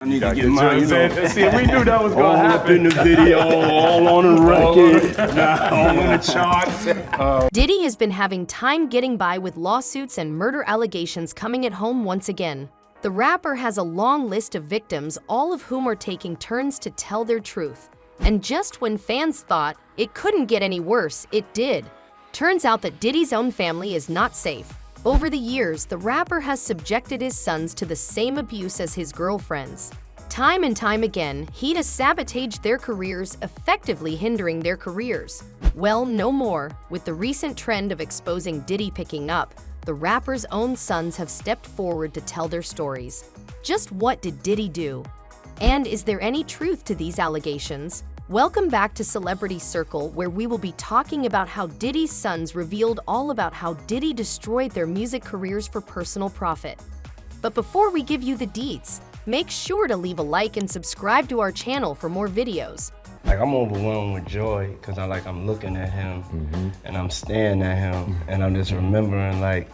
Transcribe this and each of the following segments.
I need to get mine. See, we knew that was all gonna up in happen. the video, all on the record, all on the charts. Diddy has been having time getting by with lawsuits and murder allegations coming at home once again. The rapper has a long list of victims, all of whom are taking turns to tell their truth. And just when fans thought it couldn't get any worse, it did. Turns out that Diddy's own family is not safe. Over the years, the rapper has subjected his sons to the same abuse as his girlfriends. Time and time again, he has sabotaged their careers, effectively hindering their careers. Well, no more. With the recent trend of exposing Diddy picking up, the rapper's own sons have stepped forward to tell their stories. Just what did Diddy do? And is there any truth to these allegations? Welcome back to Celebrity Circle, where we will be talking about how Diddy's sons revealed all about how Diddy destroyed their music careers for personal profit. But before we give you the deets, make sure to leave a like and subscribe to our channel for more videos. Like, I'm overwhelmed with joy because I'm looking at him and I'm staring at him and I'm just remembering like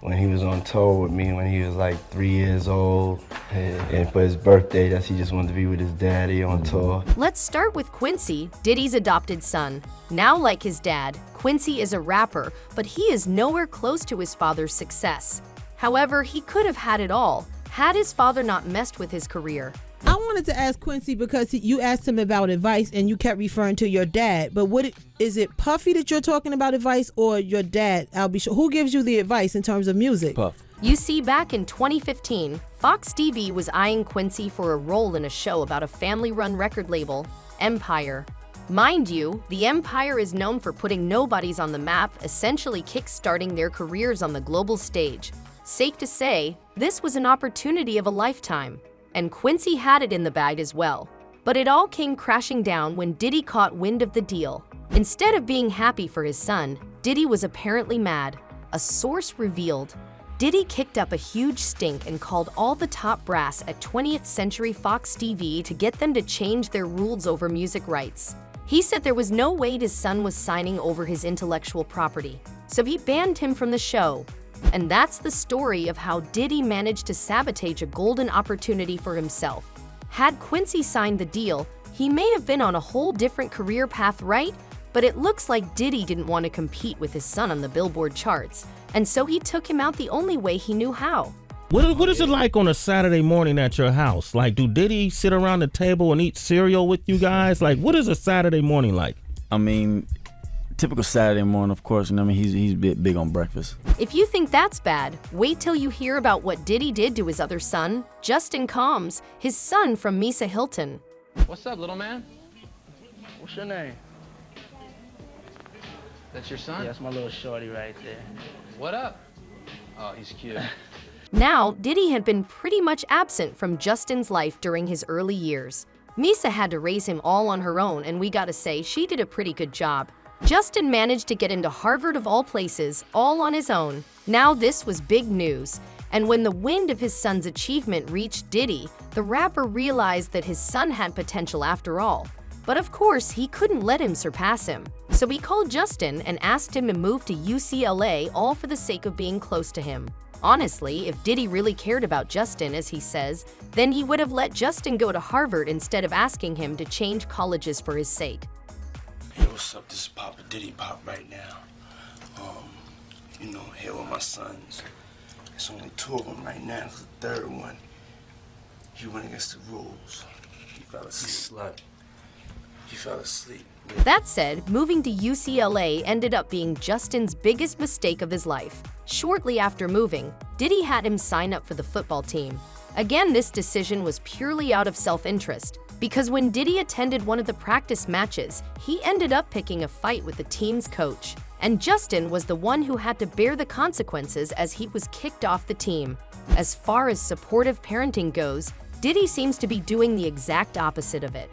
when he was on tour with me when he was like 3 years old and for his birthday he just wanted to be with his daddy on tour. Let's start with Quincy, Diddy's adopted son. Now, like his dad, Quincy is a rapper, but he is nowhere close to his father's success. However, he could have had it all had his father not messed with his career. I wanted to ask Quincy because you asked him about advice and you kept referring to your dad. But is it Puffy that you're talking about advice or your dad, Albie? Who gives you the advice in terms of music? Puff. You see, back in 2015, Fox TV was eyeing Quincy for a role in a show about a family-run record label, Empire. Mind you, the Empire is known for putting nobodies on the map, essentially kick-starting their careers on the global stage. Safe to say, this was an opportunity of a lifetime. And Quincy had it in the bag as well. But it all came crashing down when Diddy caught wind of the deal. Instead of being happy for his son, Diddy was apparently mad. A source revealed Diddy kicked up a huge stink and called all the top brass at 20th Century Fox TV to get them to change their rules over music rights. He said there was no way his son was signing over his intellectual property, so he banned him from the show. And that's the story of how Diddy managed to sabotage a golden opportunity for himself. Had Quincy signed the deal, he may have been on a whole different career path, right? But it looks like Diddy didn't want to compete with his son on the Billboard charts, and so he took him out the only way he knew how. What is it like on a Saturday morning at your house? Like, do Diddy sit around the table and eat cereal with you guys? Like, what is a Saturday morning like? I mean, typical Saturday morning, of course. You know, I mean, he's big on breakfast. If you think that's bad, wait till you hear about what Diddy did to his other son, Justin Combs, his son from Misa Hilton. What's up, little man? What's your name? That's your son? Yeah, that's my little shorty right there. What up? Oh, he's cute. Now, Diddy had been pretty much absent from Justin's life during his early years. Misa had to raise him all on her own, and we gotta say, she did a pretty good job. Justin managed to get into Harvard of all places, all on his own. Now this was big news. And when the wind of his son's achievement reached Diddy, the rapper realized that his son had potential after all. But of course, he couldn't let him surpass him. So he called Justin and asked him to move to UCLA, all for the sake of being close to him. Honestly, if Diddy really cared about Justin, as he says, then he would have let Justin go to Harvard instead of asking him to change colleges for his sake. Hey, what's up? This is Papa Diddy Pop right now. Here with my sons. It's only 2 of them right now. It's the 3rd one. He went against the rules. He fell asleep. He fell asleep. That said, moving to UCLA ended up being Justin's biggest mistake of his life. Shortly after moving, Diddy had him sign up for the football team. Again, this decision was purely out of self-interest, because when Diddy attended one of the practice matches, he ended up picking a fight with the team's coach. And Justin was the one who had to bear the consequences as he was kicked off the team. As far as supportive parenting goes, Diddy seems to be doing the exact opposite of it.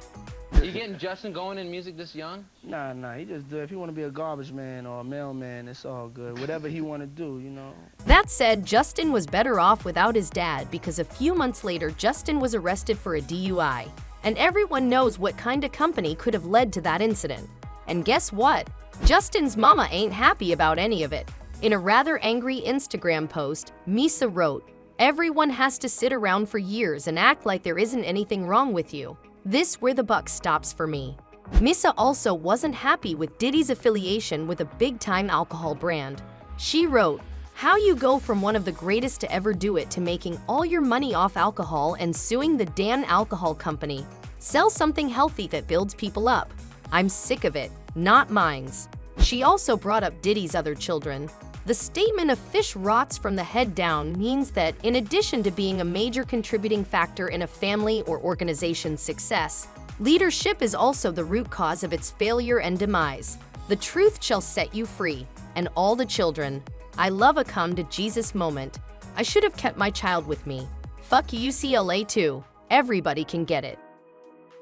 You getting Justin going in music this young? Nah, he just do it. If he want to be a garbage man or a mailman, it's all good. Whatever he want to do, you know. That said, Justin was better off without his dad because a few months later, Justin was arrested for a DUI. And everyone knows what kind of company could have led to that incident. And guess what? Justin's mama ain't happy about any of it. In a rather angry Instagram post, Misa wrote, Everyone has to sit around for years and act like there isn't anything wrong with you. This where the buck stops for me. Missa also wasn't happy with Diddy's affiliation with a big-time alcohol brand. She wrote, "How you go from one of the greatest to ever do it to making all your money off alcohol and suing the damn alcohol company. Sell something healthy that builds people up. I'm sick of it, not mines." She also brought up Diddy's other children. The statement of fish rots from the head down means that in addition to being a major contributing factor in a family or organization's success, leadership is also the root cause of its failure and demise. The truth shall set you free, and all the children. I love a come to Jesus moment. I should have kept my child with me. Fuck UCLA too. Everybody can get it.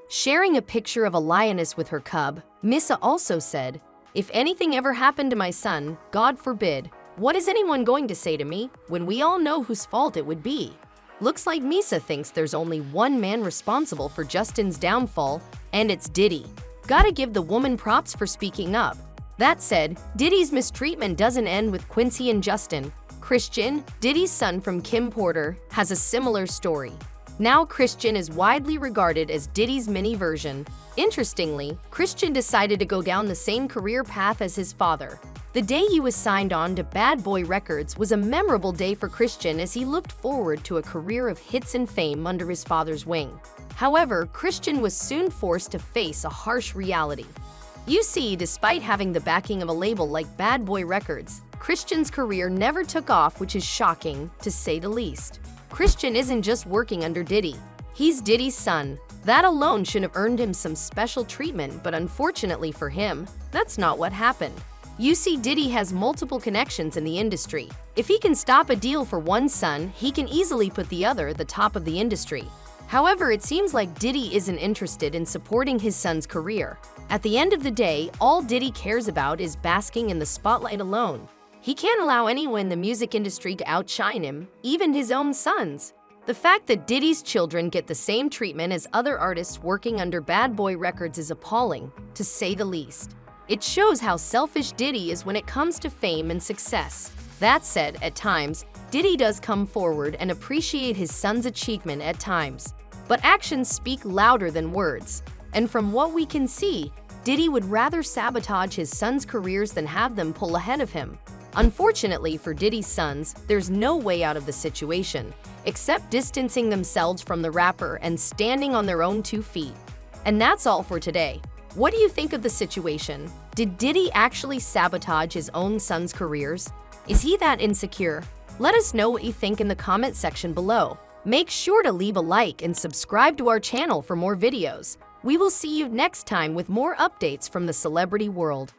Sharing a picture of a lioness with her cub, Missa also said, "If anything ever happened to my son, God forbid, what is anyone going to say to me when we all know whose fault it would be?" Looks like Missa thinks there's only one man responsible for Justin's downfall, and it's Diddy. Gotta give the woman props for speaking up. That said, Diddy's mistreatment doesn't end with Quincy and Justin. Christian, Diddy's son from Kim Porter, has a similar story. Now Christian is widely regarded as Diddy's mini version. Interestingly, Christian decided to go down the same career path as his father. The day he was signed on to Bad Boy Records was a memorable day for Christian as he looked forward to a career of hits and fame under his father's wing. However, Christian was soon forced to face a harsh reality. You see, despite having the backing of a label like Bad Boy Records, Christian's career never took off, which is shocking, to say the least. Christian isn't just working under Diddy. He's Diddy's son. That alone should have earned him some special treatment, but unfortunately for him, that's not what happened. You see, Diddy has multiple connections in the industry. If he can stop a deal for one son, he can easily put the other at the top of the industry. However, it seems like Diddy isn't interested in supporting his son's career. At the end of the day, all Diddy cares about is basking in the spotlight alone. He can't allow anyone in the music industry to outshine him, even his own sons. The fact that Diddy's children get the same treatment as other artists working under Bad Boy Records is appalling, to say the least. It shows how selfish Diddy is when it comes to fame and success. That said, at times, Diddy does come forward and appreciate his son's achievement at times. But actions speak louder than words. And from what we can see, Diddy would rather sabotage his sons' careers than have them pull ahead of him. Unfortunately for Diddy's sons, there's no way out of the situation, except distancing themselves from the rapper and standing on their own 2 feet. And that's all for today. What do you think of the situation? Did Diddy actually sabotage his own sons' careers? Is he that insecure? Let us know what you think in the comment section below. Make sure to leave a like and subscribe to our channel for more videos. We will see you next time with more updates from the celebrity world.